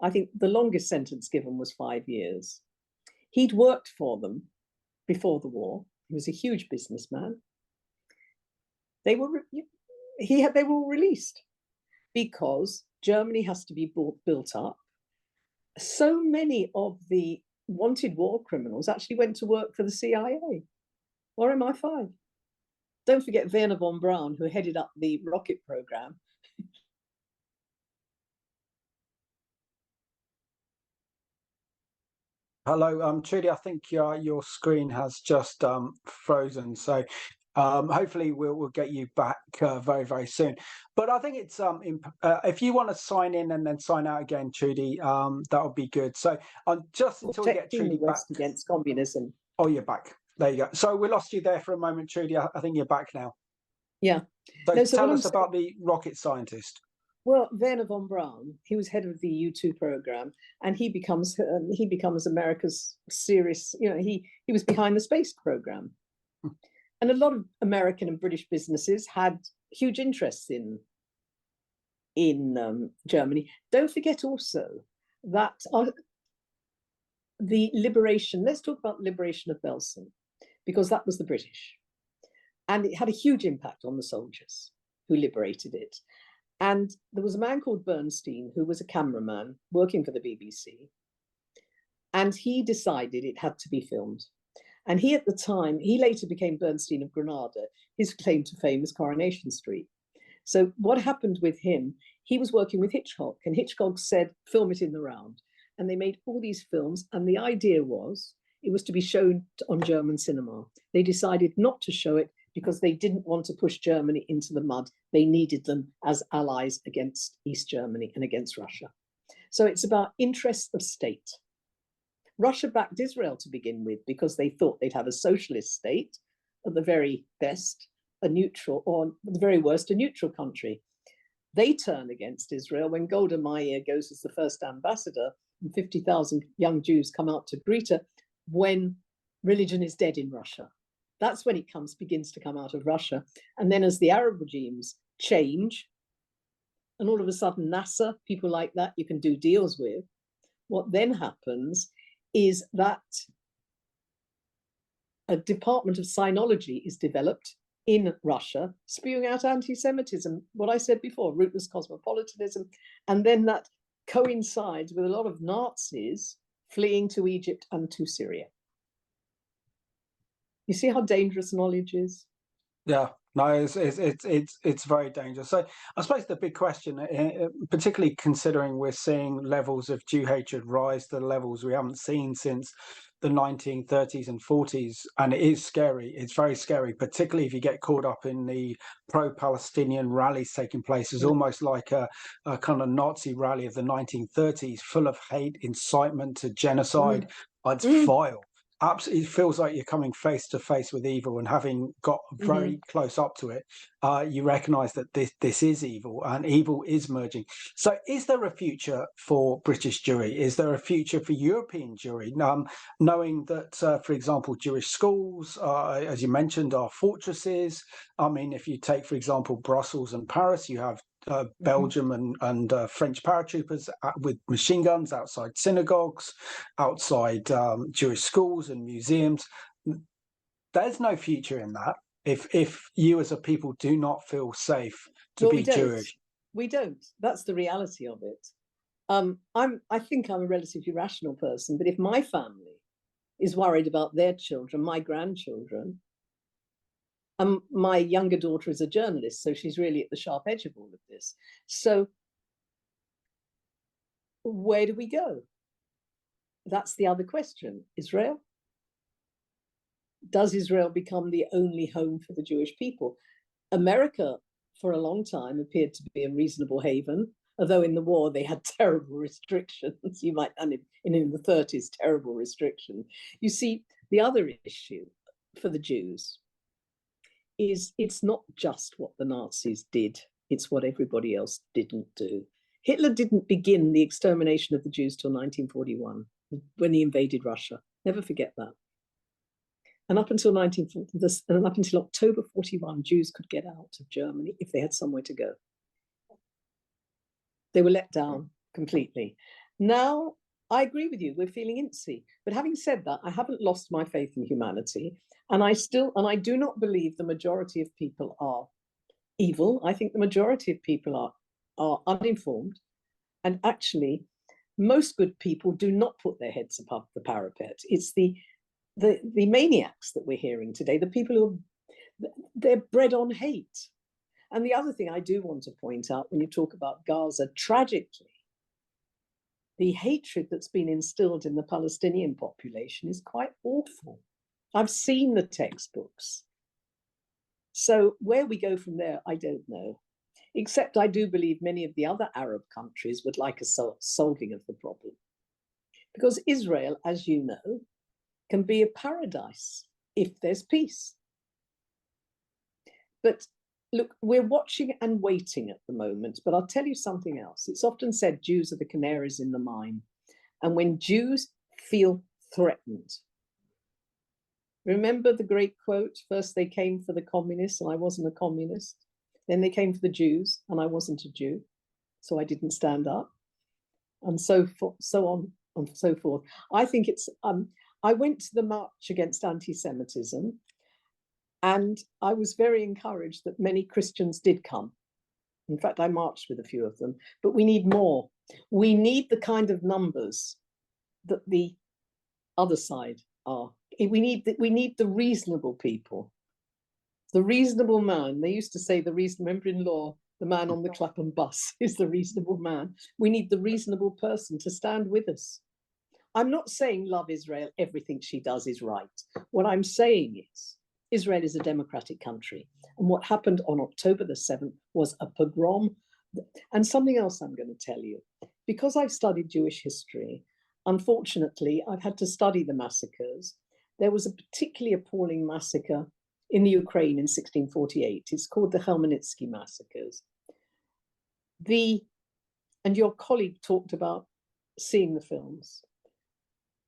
I think the longest sentence given was 5 years. He'd worked for them before the war. He was a huge businessman. They were released because Germany has to be built up. So many of the wanted war criminals actually went to work for the CIA or MI5. Don't forget Werner von Braun, who headed up the rocket program. Hello, Trudy, I think your screen has just frozen. So hopefully we'll get you back very, very soon. But I think it's if you want to sign in and then sign out again, Trudy, that would be good. So just until we get Trudy back against communism. Oh, you're back. There you go. So we lost you there for a moment, Trudy. I think you're back now. Yeah. So tell us about the rocket scientist. Well, Werner von Braun, he was head of the U-2 program, and he becomes America's serious. He was behind the space program. And a lot of American and British businesses had huge interests in Germany. Don't forget also that the liberation, let's talk about the liberation of Belsen, because that was the British. And it had a huge impact on the soldiers who liberated it. And there was a man called Bernstein, who was a cameraman working for the BBC. And he decided it had to be filmed. And he, at the time, he later became Bernstein of Granada. His claim to fame is Coronation Street. So what happened with him, he was working with Hitchcock, and Hitchcock said, film it in the round. And they made all these films, and the idea was it was to be shown on German cinema. They decided not to show it because they didn't want to push Germany into the mud. They needed them as allies against East Germany and against Russia. So it's about interests of state. Russia backed Israel to begin with because they thought they'd have a socialist state, at the very best, a neutral, or at the very worst, a neutral country. They turn against Israel when Golda Meir goes as the first ambassador, and 50,000 young Jews come out to greet her when religion is dead in Russia. That's when it begins to come out of Russia. And then as the Arab regimes change, and all of a sudden NASA, people like that you can do deals with, what then happens is that a department of sinology is developed in Russia, spewing out anti-Semitism, what I said before, rootless cosmopolitanism, and then that coincides with a lot of Nazis fleeing to Egypt and to Syria. You see how dangerous knowledge is? Yeah, no, it's very dangerous. So I suppose the big question, particularly considering we're seeing levels of Jew hatred rise to levels we haven't seen since the 1930s and 40s, and it is scary. It's very scary, particularly if you get caught up in the pro-Palestinian rallies taking place. It's almost like a kind of Nazi rally of the 1930s, full of hate, incitement to genocide. It's vile. Absolutely, it feels like you're coming face to face with evil, and having got very close up to it, you recognize that this is evil, and evil is merging. So is there a future for British Jewry? Is there a future for European Jewry? Knowing that, for example, Jewish schools, as you mentioned, are fortresses. I mean, if you take, for example, Brussels and Paris, you have Belgium and French paratroopers with machine guns outside synagogues, outside Jewish schools and museums. There's no future in that if you as a people do not feel safe to be Jewish. We don't. That's the reality of it. I think I'm a relatively rational person, but if my family is worried about their children, my grandchildren, my younger daughter is a journalist, so she's really at the sharp edge of all of this. So where do we go? That's the other question. Israel? Does Israel become the only home for the Jewish people? America, for a long time, appeared to be a reasonable haven, although in the war they had terrible restrictions. You might, and in the 30s, terrible restrictions. You see, the other issue for the Jews is it's not just what the Nazis did, it's what everybody else didn't do. Hitler didn't begin the extermination of the Jews till 1941, when he invaded Russia. Never forget that. And up until October 41, Jews could get out of Germany if they had somewhere to go. They were let down completely. Now, I agree with you, we're feeling incy. But having said that, I haven't lost my faith in humanity. And I do not believe the majority of people are evil. I think the majority of people are uninformed. And actually, most good people do not put their heads above the parapet. It's the maniacs that we're hearing today, the people who they're bred on hate. And the other thing I do want to point out when you talk about Gaza, tragically, the hatred that's been instilled in the Palestinian population is quite awful. I've seen the textbooks. So where we go from there, I don't know. Except I do believe many of the other Arab countries would like a solving of the problem. Because Israel, as you know, can be a paradise if there's peace. But look, we're watching and waiting at the moment, but I'll tell you something else. It's often said Jews are the canaries in the mine. And when Jews feel threatened, remember the great quote, first they came for the communists and I wasn't a communist. Then they came for the Jews and I wasn't a Jew, so I didn't stand up, and so on and so forth. I think it's, I went to the march against anti-Semitism, and I was very encouraged that many Christians did come. In fact, I marched with a few of them, but we need more. We need the kind of numbers that the other side are. We need the reasonable people. The reasonable man. They used to say remember in law, the man on the Clapham bus is the reasonable man. We need the reasonable person to stand with us. I'm not saying love Israel, everything she does is right. What I'm saying is Israel is a democratic country. And what happened on October the 7th was a pogrom. And something else I'm going to tell you. Because I've studied Jewish history, unfortunately, I've had to study the massacres. There was a particularly appalling massacre in the Ukraine in 1648. It's called the Khmelnytsky massacres. And your colleague talked about seeing the films.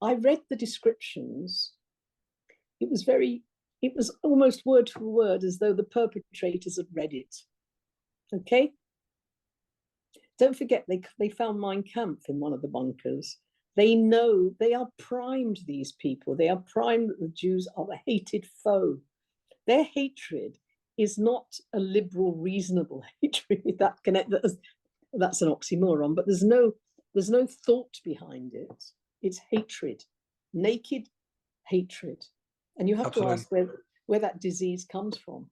I read the descriptions. It was almost word for word as though the perpetrators had read it. Okay? Don't forget, they found Mein Kampf in one of the bunkers. They know, they are primed, these people. They are primed that the Jews are the hated foe. Their hatred is not a liberal, reasonable hatred. That's an oxymoron, but there's no thought behind it. It's hatred, naked hatred. And you have Absolutely. To ask where that disease comes from.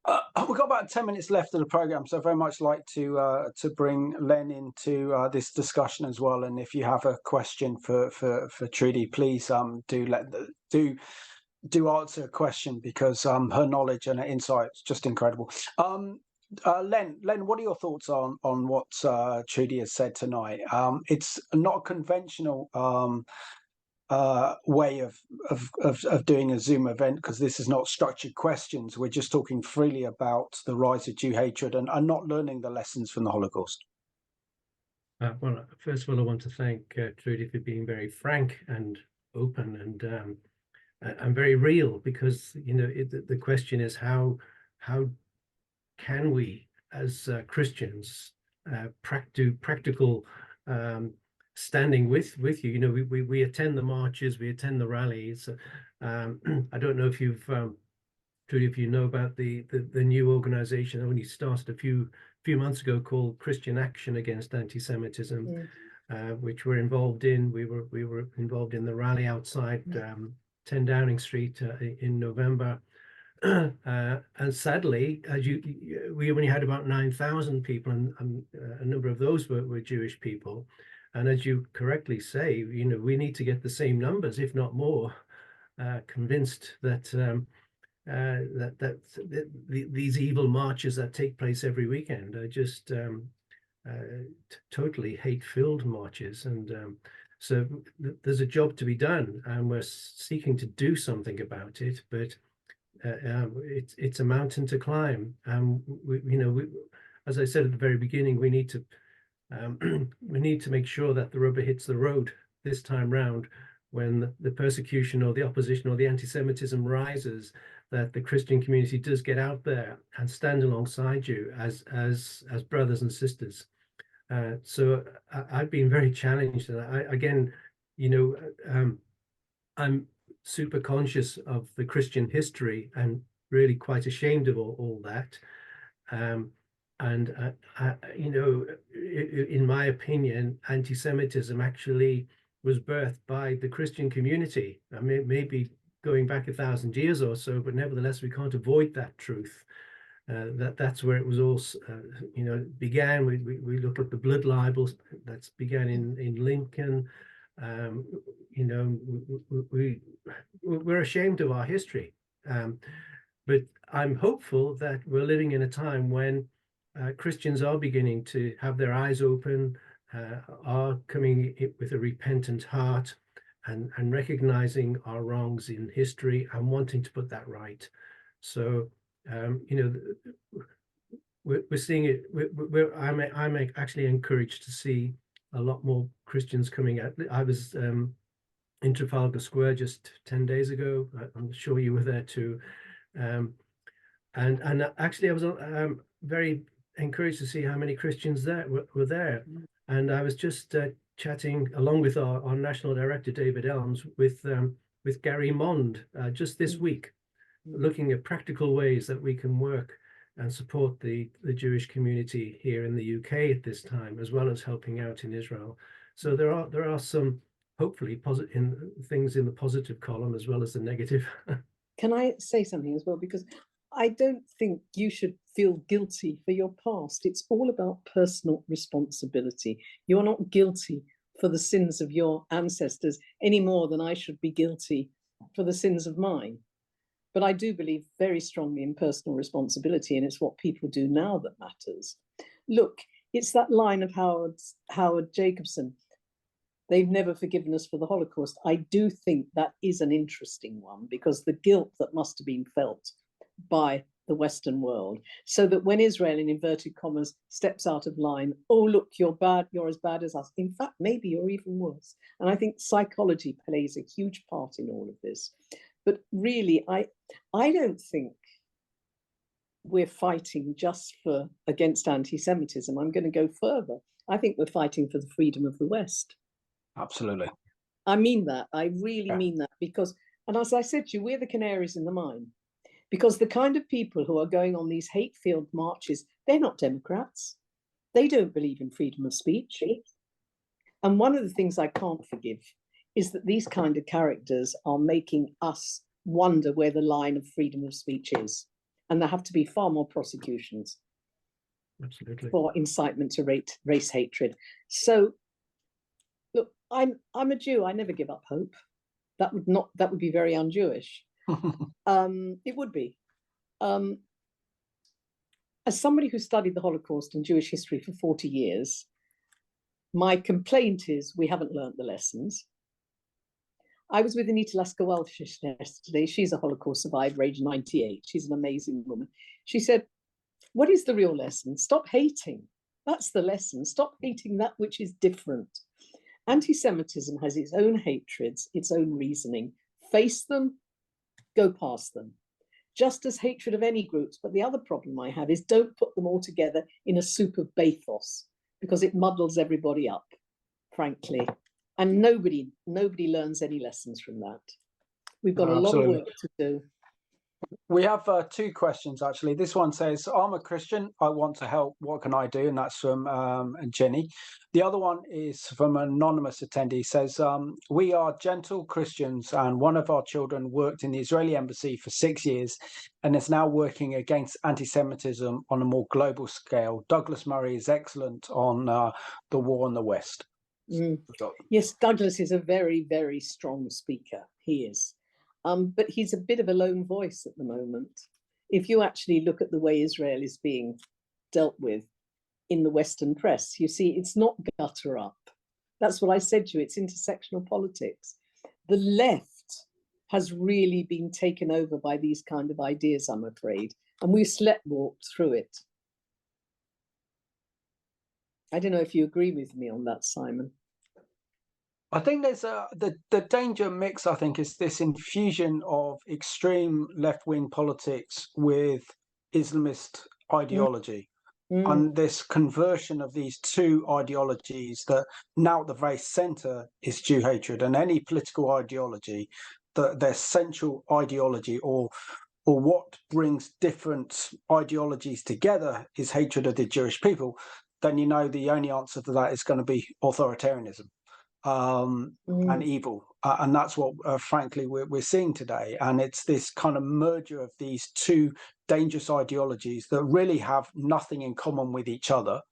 We've got about 10 minutes left of the program, so I'd very much like to bring Len into this discussion as well. And if you have a question for Trudy, please do answer a question, because her knowledge and her insight is just incredible. Len, what are your thoughts on what Trudy has said tonight? It's not a conventional way of doing a Zoom event, because this is not structured questions. We're just talking freely about the rise of Jew hatred and not learning the lessons from the Holocaust. Well, first of all, I want to thank Trudy for being very frank and open and very real, because the question is how can we as Christians do practical standing with you. We attend the marches, we attend the rallies. I don't know if you've Trudy, if you know about the new organization that only started a few few months ago called Christian Action Against Anti-Semitism, which we're involved in. We were involved in the rally outside 10 Downing Street in November. And sadly, we only had about 9,000 people, and a number of those were Jewish people. And as you correctly say, we need to get the same numbers, if not more, convinced that these evil marches that take place every weekend are just totally hate-filled marches. And so there's a job to be done, and we're seeking to do something about it, but it's a mountain to climb. As I said at the very beginning, we need to make sure that the rubber hits the road this time round, when the persecution or the opposition or the anti-Semitism rises, that the Christian community does get out there and stand alongside you as brothers and sisters. So I've been very challenged, and I'm super conscious of the Christian history and really quite ashamed of all that. In my opinion, anti-Semitism actually was birthed by the Christian community. I mean, maybe going back 1,000 years or so, but nevertheless, we can't avoid that truth. That's where it was all, began. We look at the blood libels that's began in Lincoln. We're ashamed of our history, but I'm hopeful that we're living in a time when Christians are beginning to have their eyes open, are coming with a repentant heart, and recognizing our wrongs in history and wanting to put that right. So we're seeing it. I'm actually encouraged to see a lot more Christians coming out. I was in Trafalgar Square just 10 days ago. I'm sure you were there too. And actually I was very encouraged to see how many Christians were there. And I was just chatting along with our national director, David Elms, with Gary Mond just this week, looking at practical ways that we can work and support the Jewish community here in the UK at this time, as well as helping out in Israel. So there are some hopefully things in the positive column as well as the negative. Can I say something as well? Because I don't think you should feel guilty for your past. It's all about personal responsibility. You're not guilty for the sins of your ancestors any more than I should be guilty for the sins of mine. But I do believe very strongly in personal responsibility, and it's what people do now that matters. Look, it's that line of Howard Jacobson. They've never forgiven us for the Holocaust. I do think that is an interesting one, because the guilt that must have been felt by the Western world, so that when Israel, in inverted commas, steps out of line, oh, look, you're bad, you're as bad as us. In fact, maybe you're even worse. And I think psychology plays a huge part in all of this. But really, I don't think we're fighting just against anti-Semitism. I'm going to go further. I think we're fighting for the freedom of the West. Absolutely. I mean that. I really mean that, because, and as I said to you, we're the canaries in the mine, because the kind of people who are going on these hate-filled marches, they're not Democrats. They don't believe in freedom of speech. And one of the things I can't forgive is that these kind of characters are making us wonder where the line of freedom of speech is. And there have to be far more prosecutions. Absolutely. For incitement to race hatred. So, look, I'm a Jew. I never give up hope. That would be very un-Jewish. It would be. As somebody who studied the Holocaust and Jewish history for 40 years, my complaint is we haven't learned the lessons. I was with Anita Lasker-Welch yesterday. She's a Holocaust survivor, age 98. She's an amazing woman. She said, what is the real lesson? Stop hating. That's the lesson. Stop hating that which is different. Anti-Semitism has its own hatreds, its own reasoning. Face them, go past them. Just as hatred of any groups. But the other problem I have is don't put them all together in a soup of bathos, because it muddles everybody up, frankly. And nobody learns any lessons from that. We've got a lot of work to do. We have two questions, actually. This one says, I'm a Christian. I want to help. What can I do? And that's from Jenny. The other one is from an anonymous attendee. Says, we are gentle Christians, and one of our children worked in the Israeli embassy for 6 years and is now working against anti-Semitism on a more global scale. Douglas Murray is excellent on the war in the West. Mm. Yes, Douglas is a very, very strong speaker. He is. But he's a bit of a lone voice at the moment. If you actually look at the way Israel is being dealt with in the Western press, you see it's not gutter up. That's what I said to you, it's intersectional politics. The left has really been taken over by these kind of ideas, I'm afraid, and we've sleptwalked through it. I don't know if you agree with me on that, Simon. I think there's the danger mix, I think, is this infusion of extreme left-wing politics with Islamist ideology. And this conversion of these two ideologies that now at the very center is Jew hatred, and any political ideology, their central ideology or what brings different ideologies together is hatred of the Jewish people, then you know the only answer to that is going to be authoritarianism. And evil, and that's what frankly we're seeing today. And it's this kind of merger of these two dangerous ideologies that really have nothing in common with each other,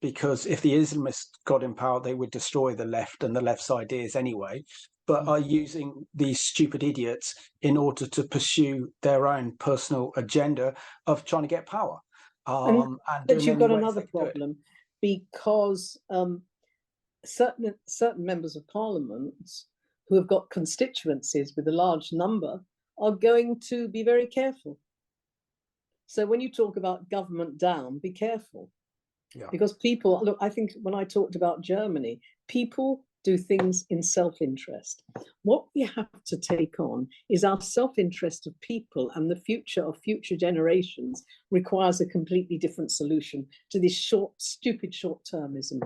because if the Islamists got in power, they would destroy the left and the left's ideas anyway, but are using these stupid idiots in order to pursue their own personal agenda of trying to get power. But you've got another problem, because certain members of parliament who have got constituencies with a large number are going to be very careful. So when you talk about government down, be careful. Yeah. Because people, look, I think when I talked about Germany, people do things in self-interest. What we have to take on is our self-interest of people, and the future of future generations requires a completely different solution to this stupid short-termism.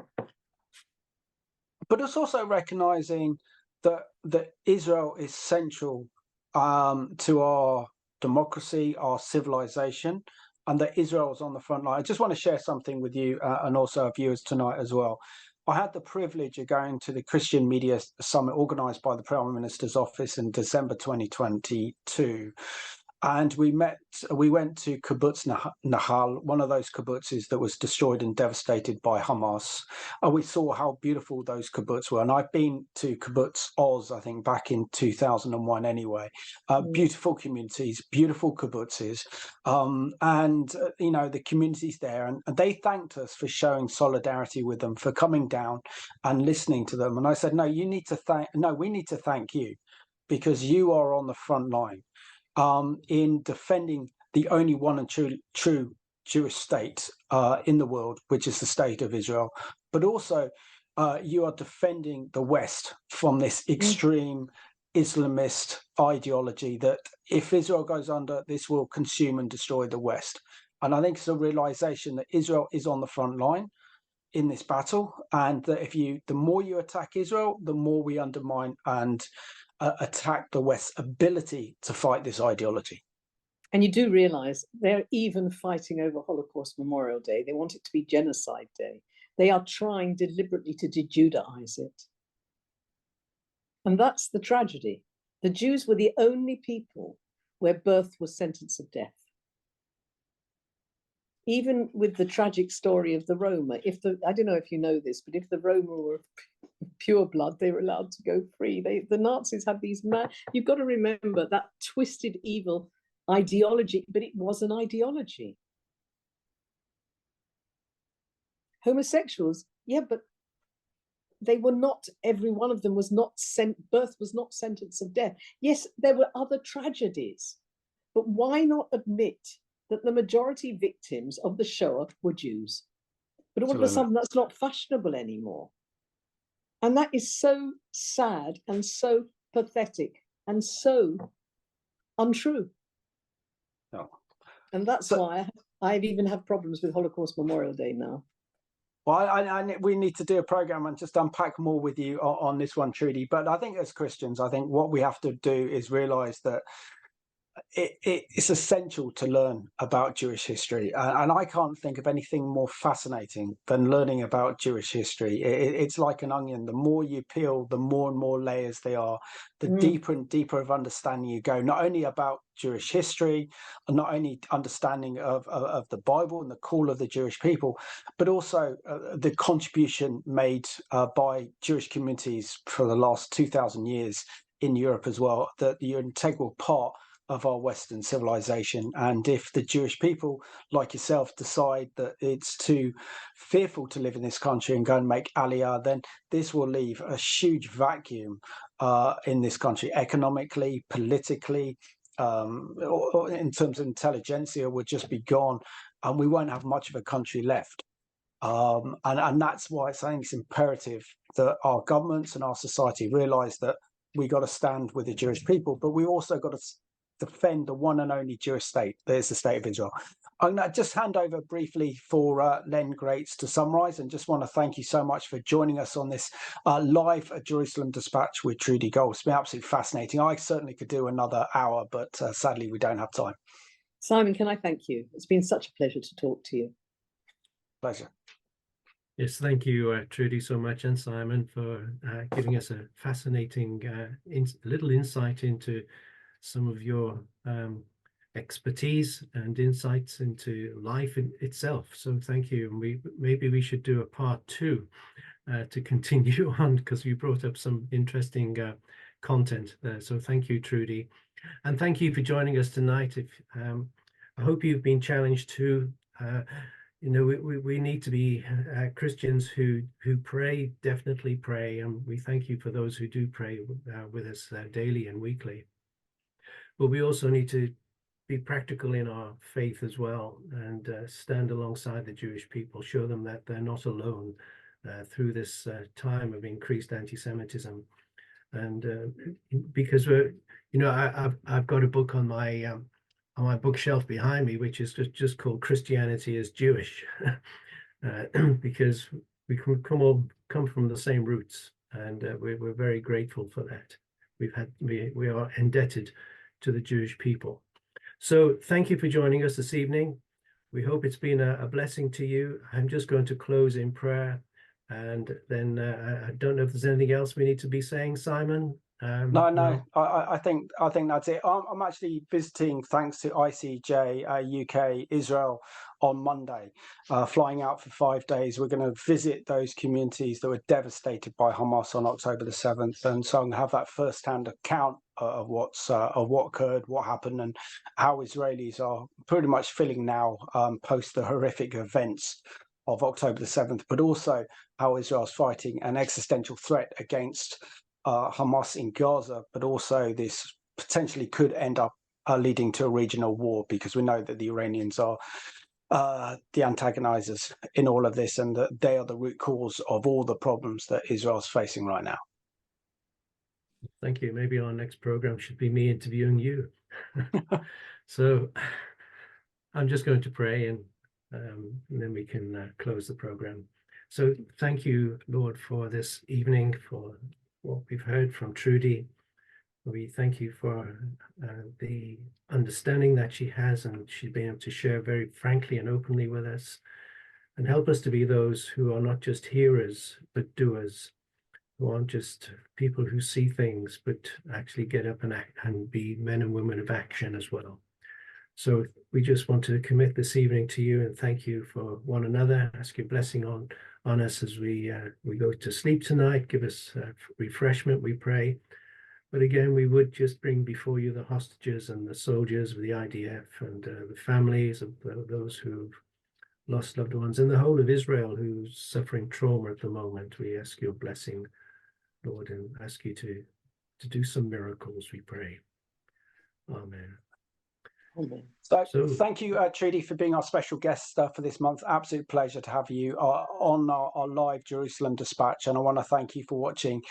But it's also recognizing that Israel is central to our democracy, our civilization, and that Israel is on the front line. I just want to share something with you and also our viewers tonight as well. I had the privilege of going to the Christian Media Summit organized by the Prime Minister's office in December 2022. And we went to Kibbutz Nahal, one of those kibbutzes that was destroyed and devastated by Hamas. And we saw how beautiful those kibbutz were. And I've been to Kibbutz Oz, I think, back in 2001 anyway. Beautiful communities, beautiful kibbutzes. You know, the communities there. And they thanked us for showing solidarity with them, for coming down and listening to them. And I said, no, we need to thank you, because you are on the front line. In defending the only one and true Jewish state in the world, which is the state of Israel, but also you are defending the West from this extreme Islamist ideology that if Israel goes under, this will consume and destroy the West. And I think it's a realization that Israel is on the front line in this battle, and that the more you attack Israel, the more we undermine and attack the West's ability to fight this ideology. And you do realize they're even fighting over Holocaust Memorial Day. They want it to be Genocide Day. They are trying deliberately to de-Judaize it. And that's the tragedy. The Jews were the only people where birth was sentence of death. Even with the tragic story of the Roma, I don't know if you know this, but if the Roma were pure blood, they were allowed to go free. The Nazis had these you've got to remember that twisted, evil ideology, but it was an ideology. Homosexuals, yeah, but they were not, every one of them was not birth was not sentence of death. Yes, there were other tragedies, but why not admit that the majority victims of the Shoah were Jews? But all of a sudden, that's not fashionable anymore. And that is so sad and so pathetic and so untrue. No. And that's why I even have problems with Holocaust Memorial Day now. Well, we need to do a program and just unpack more with you on this one, Trudy. But I think as Christians, I think what we have to do is realize that it's essential to learn about Jewish history, and I can't think of anything more fascinating than learning about Jewish history. It's like an onion. The more you peel, the more and more layers they are, the deeper and deeper of understanding you go, not only about Jewish history, and not only understanding of the Bible and the call of the Jewish people, but also the contribution made by Jewish communities for the last 2,000 years in Europe as well, that you're an integral part of our Western civilization. And if the Jewish people, like yourself, decide that it's too fearful to live in this country and go and make Aliyah, then this will leave a huge vacuum in this country, economically, politically, or in terms of intelligentsia, will just be gone, and we won't have much of a country left. And that's why I think it's imperative that our governments and our society realise that we got to stand with the Jewish people, but we also got to defend the one and only Jewish state that is the state of Israel. I'm going to just hand over briefly for Len Grates to summarise, and just want to thank you so much for joining us on this live Jerusalem Dispatch with Trudy Gold. It's been absolutely fascinating. I certainly could do another hour, but sadly we don't have time. Simon, can I thank you? It's been such a pleasure to talk to you. Pleasure. Yes, thank you, Trudy, so much, and Simon, for giving us a fascinating little insight into some of your expertise and insights into life in itself. So thank you. And maybe we should do a part 2 to continue on, because you brought up some interesting content there. So thank you, Trudy. And thank you for joining us tonight. I hope you've been challenged to we need to be Christians who pray, definitely pray, and we thank you for those who do pray with us daily and weekly. But we also need to be practical in our faith as well, and stand alongside the Jewish people, show them that they're not alone through this time of increased anti-Semitism. And because I've got a book on my bookshelf behind me, which is just called Christianity is Jewish, because we come from the same roots, and we're very grateful for that. We are indebted to the Jewish people. So thank you for joining us this evening. We hope it's been a blessing to you. I'm just going to close in prayer, and then I don't know if there's anything else we need to be saying, Simon. No. I think that's it. I'm actually visiting, thanks to ICJ UK Israel, on Monday, flying out for 5 days. We're going to visit those communities that were devastated by Hamas on October the 7th, and so I'm going to have that first-hand account of what occurred, what happened, and how Israelis are pretty much feeling now post the horrific events of October the 7th, but also how Israel's fighting an existential threat against Hamas in Gaza, but also this potentially could end up leading to a regional war, because we know that the Iranians are the antagonizers in all of this, and that they are the root cause of all the problems that Israel's facing right now. Thank you. Maybe our next program should be me interviewing you. So I'm just going to pray, and then we can close the program. So thank you, Lord, for this evening, for what we've heard from Trudy. We thank you for the understanding that she has, and she's been able to share very frankly and openly with us, and help us to be those who are not just hearers, but doers, who aren't just people who see things, but actually get up and act and be men and women of action as well. So we just want to commit this evening to you and thank you for one another. Ask your blessing on us as we go to sleep tonight. Give us refreshment, we pray. But again, we would just bring before you the hostages and the soldiers of the IDF, and the families of those who've lost loved ones, and the whole of Israel who's suffering trauma at the moment. We ask your blessing, Lord, and ask you to do some miracles, we pray. Amen. So thank you, Trudy, for being our special guest for this month. Absolute pleasure to have you on our live Jerusalem Dispatch, and I want to thank you for watching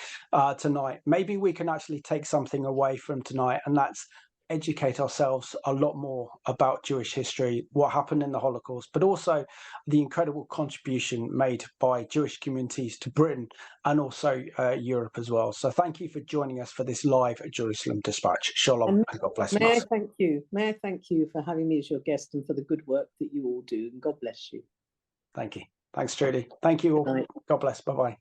tonight. Maybe we can actually take something away from tonight, and that's educate ourselves a lot more about Jewish history, what happened in the Holocaust, but also the incredible contribution made by Jewish communities to Britain and also Europe as well. So thank you for joining us for this live Jerusalem Dispatch. Shalom and God bless. May I thank you? May I thank you for having me as your guest and for the good work that you all do, and God bless you. Thank you. Thanks, Trudy. Thank you all. God bless. Bye-bye.